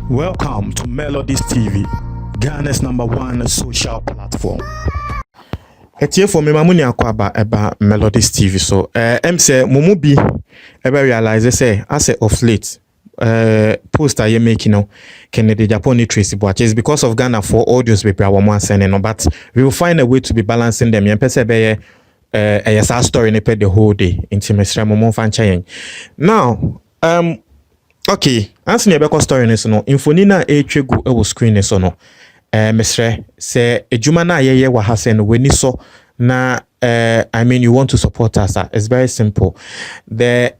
Welcome to Melodies TV, Ghana's #1 social platform. Etie for me mamuni akwaba eba Melodies TV. So say mumu bi eba realize say as of late post I making now Kennedy Japan Tracy Boache is because of Ghana for audios we are sending no, but we will find a way to be balancing them. Yen pese be a story ne the whole day into Mr. Momo Fanchayen. Now okay, answer your back story is no infonina echegu e wo screen is no Mr. say ejuma na ye wa hasen weni so na I mean you want to support us. It's very simple. The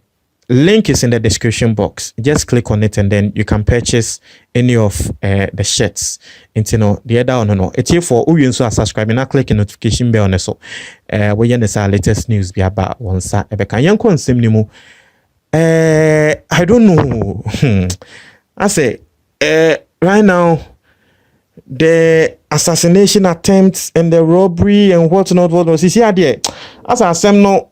link is in the description box. Just click on it and then you can purchase any of the shirts. Into no the other one no. It's here for who you so subscribe and click the notification bell on so. We yen the latest news be about one sa ebeka yanko nsem ni mu. I don't know. I say right now the assassination attempts and the robbery and whatnot. You see there. As I say no,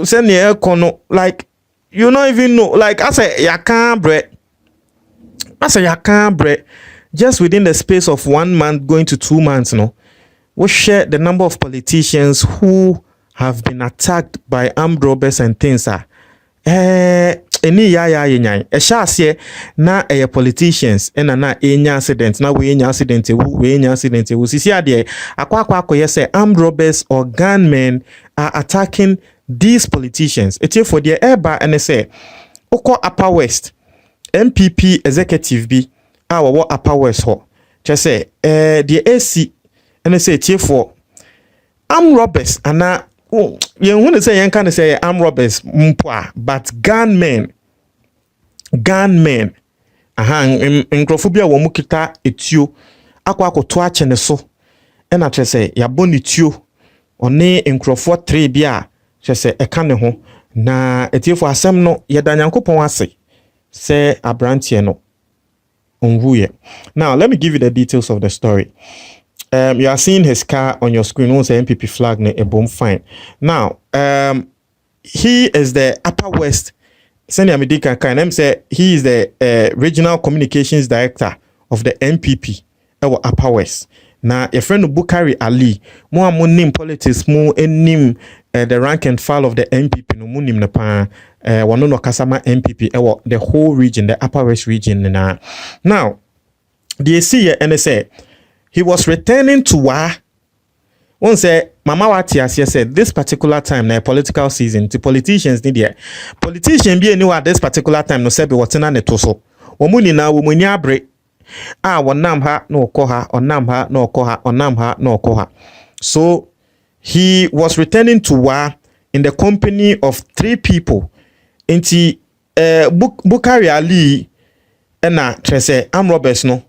send the kono like you don't even know. Like I say, you can't bread. I say you can't bread. Just within the space of 1 month going to 2 months, no, we share the number of politicians who have been attacked by armed robbers and things. Eni ya yenyan ehye na politicians na enya accident na we enya accident we sisi ade akwa say armed robbers or gunmen are attacking these politicians. It's for their airbar and say oko Upper West MPP executive bi wo Upper West ho just say the AC and say it's for armed robbers and you want to say you can say armed robbers but gunmen nkrofobia wo mukita etuo akwa to ache ne so e na tre say ya boni tuo one nkrofo 3 bia tre say e ka ne ho na etiefo asem no ye da nyankopon ase say abrantie no onwuye. Now let me give you the details of the story. You are seeing his car on your screen. Once the MPP flag ne a bomb fine. Now, he is the Upper West Senior Medical Kind. Say he is the regional communications director of the MPP Upper West. Now, your friend Bukari Ali, more nim politics, more nim the rank and file of the MPP. No munim na pa wano no kasama MPP. The whole region, the Upper West region. Now, the see and say. He was returning to Wa. One say, Mama Watiasia said, this particular time, na political season, the politicians need here. Politician be anywhere at this particular time, no sebi watina netoso. Womuni na womuni abre. Wanam ha no koha, onam ha no koha, onam ha no koha. So he was returning to Wa in the company of 3 people. Inti Bukari Ali ena trese am Roberts no.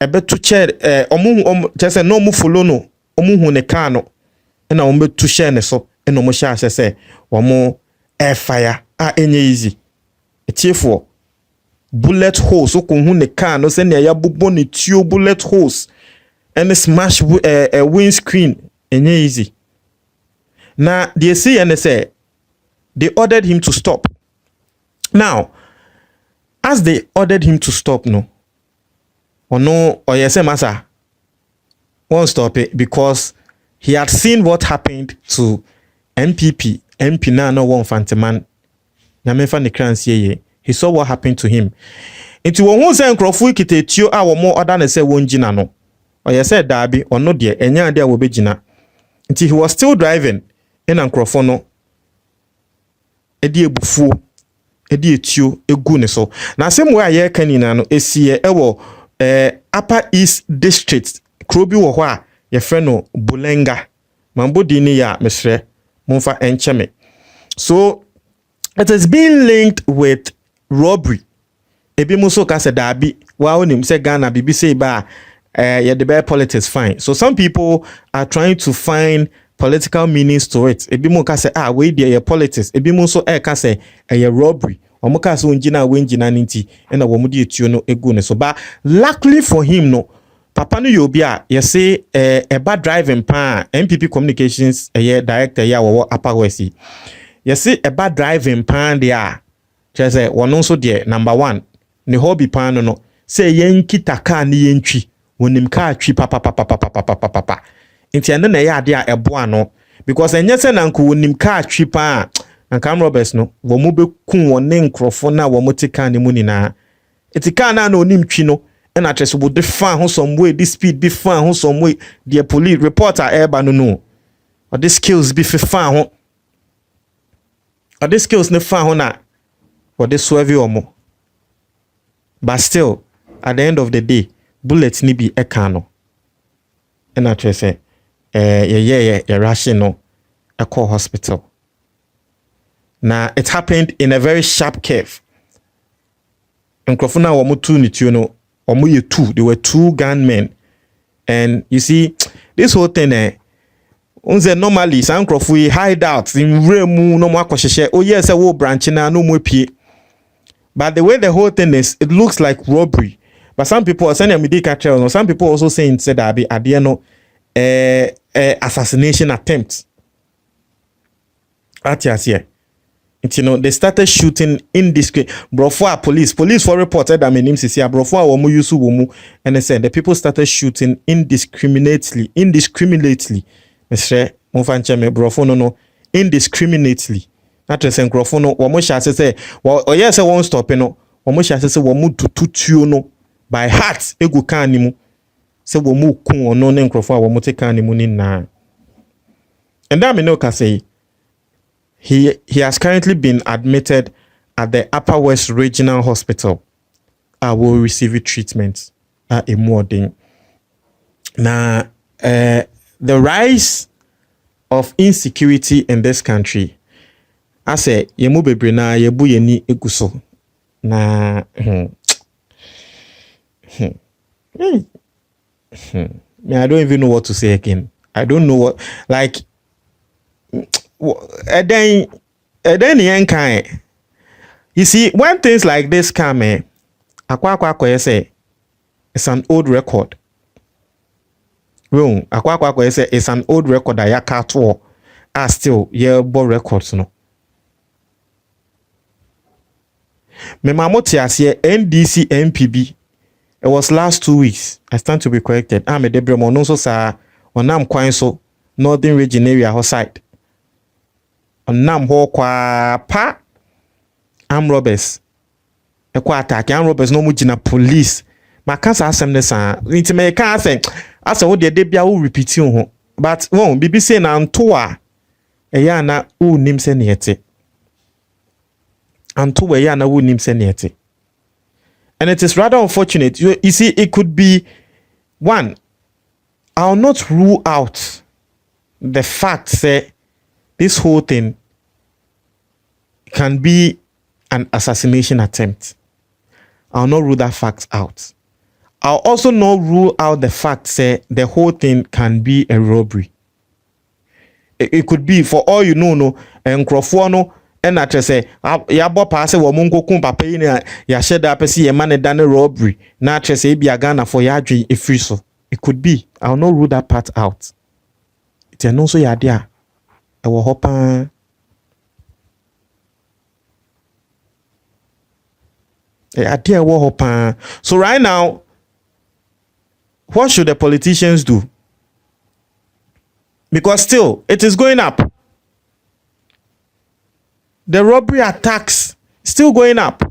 Ebetu chair just no mu follow no omu ne car no na omu betu share ne so na omu share say omu air fire enye easy etiefo bullet holes okun ne car no say na ya bubo ne tuo bullet holes and smash windscreen enye easy. Now they see and say they ordered him to stop. Now as they ordered him to stop no or no, or yes, massa won't stop it because he had seen what happened to MPP. MP now no one fantaman. Yamefa Nikransi. He saw what happened to him. Into one say Nkrofu kite tio or more other than say one jina no. Or yes, Darby or no dear, and ya there will be jina. Until he was still driving in Nkrofu no. Edi ebufu, edi tio egune so. Na same way ye kanina no esie ewo Upper East District Krobi wo ho a ye frɛ no Bulenga Mambodi ni ya mesre Monfa encheme. So it is being linked with robbery. Ebi muso ka se dabi wa onim se Ghana bibi say ba ye the bear politics fine. So some people are trying to find political meanings to it. Ebi mo ka se we dey politics. Ebi muso ka se robbery. Omuka so njina wenjina ninti ena womudi etuo no egu ne so ba luckily for him no papa no yobi a ye say eba driving pa MPP communications director ya wo Upper West ye say eba driving pa dia kyerɛ sɛ wɔno nso deɛ number 1 ne hobby pan no sɛ yɛnkita car ne yɛntwi wonim car twi papa nti ɛne na ɛyɛ ade a ɛboa no because ɛnyɛ sɛ na nko wonim car twi pa a nka Roberts no wɔn mu bɛku wɔn ne nkrɔfo na wɔn te car ne mu nyinaa eti car na onim twi no ɛna kyerɛ sɛ wɔde fa ho some way this speed be fa ho some way the police reporter ɛba no or the skills be fa ho or the skills ne fa ho na or the swerve omo but still at the end of the day bullet ni bi ɛka no ɛna kyerɛ sɛ ye rushing no ɛkɔ hospital. Now it happened in a very sharp curve. Nkrɔfo na wɔn tu ne tuo no wɔn yɛ two, they were 2 gunmen, and you see this whole thing unze normally san nkrɔfo yi hide out in remu no mo akɔhyehyɛ oh yes wo branch na no mo pie, but the way the whole thing is it looks like robbery, but some people are saying no, some people also saying said that be ade no assassination attempt at here. You know, they started shooting indiscriminately. Brofo police for reported that my name is here. Brofo womu yusu womu, and they said the people started shooting indiscriminately. Mr. Mofanche me brofo no indiscriminately. Not to say brofo no womu sha say well oh yes won't stop no. Womu sha say womu tutu no by heart egu kan nimu. Say womu kun ono ne nkrofo womu te kan nimu ni na. And that me no ka say He has currently been admitted at the Upper West Regional Hospital. I will receive treatment at a morning. Now, the rise of insecurity in this country, I say, yemu bebre na yebu yeni eguso. Na, I don't even know what to say again. I don't know what, like, then you see when things like this come akwa say it's an old record. Wrong. Akwa say it's an old record that yakato are still bo records no. Me mamoti asiye NDC MPB. It was last 2 weeks. I stand to be corrected. I'm a Debre Mononso sa onam kwan so Northern Region area ho side. Nam ho kwa pa armed robbers ekwa attack armed robbers no mu gina police makasa asem ne san nti me ka asa wo de bia wo repeat ho but won bibi say na nto a eya na wo nim se ne yete anto we ya na wo nim se ne yete, and it is rather unfortunate. You see, it could be one. I'll not rule out the fact that this whole thing can be an assassination attempt. I'll not rule that fact out. I'll also not rule out the fact that the whole thing can be a robbery. It could be, for all you know, no, and Crawford, and I just say, ya bo pass wo munko kum papa yi na ya sheda pesi ye man done robbery. Na just say be a Ghana for ya dwe efri so. It could be. I'll not rule that part out. It no so ya dia. E wo hopa. Idea wo hopa. So right now, what should the politicians do? Because still, it is going up. The robbery attacks still going up.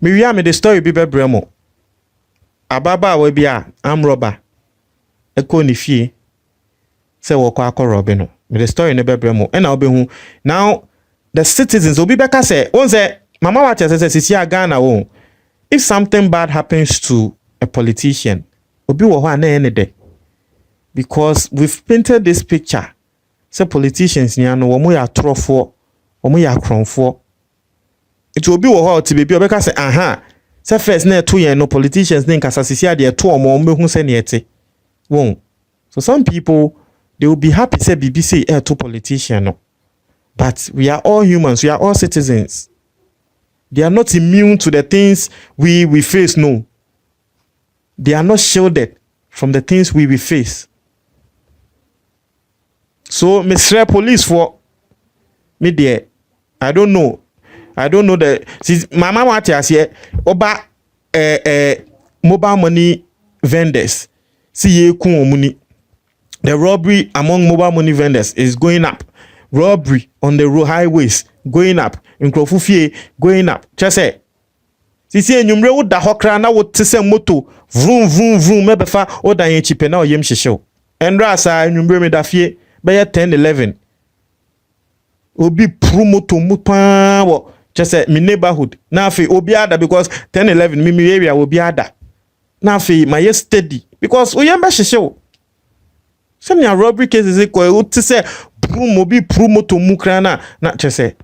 Miriam, the story be bremo. Ababa we be am robber. Eko ni fie. Se wo kwa robino. The story ne bremo. And I'll be who now the citizens will be back say, on say, Mama Wacha says, Sisia Ghana won. If something bad happens to a politician, obi wo ho na any day. Because we've painted this picture. Say politicians ni ano womo ya trofo, womo ya kronfo. It will be wo ho ti bebi obeka say aha. Say first na to yen no politicians ni nkasa sisia de to omo mehu se ne ete. Won. So some people they will be happy say BBC to politician no. But we are all humans, we are all citizens. They are not immune to the things we face, no. They are not shielded from the things we face. So, Mr. Police for me there, I don't know the since mama what you say oba mobile money vendors see ye kun money. The robbery among mobile money vendors is going up. Robbery on the road highways going up. Nkrofufie going up. Just say sisi enyumre wo da hokra na wo tese moto vroom vroom vroom mebefa o da yen chipe na oyem hyehyew. Endra asa enyumre me da fie be 10-11. Obi promoto mupa wo just say my neighborhood na afi obi ada because 10-11 me area obi ada na afi my steady because oyem be hyehyew. Send your robbery cases equal to say boom obi promoto mukra na just say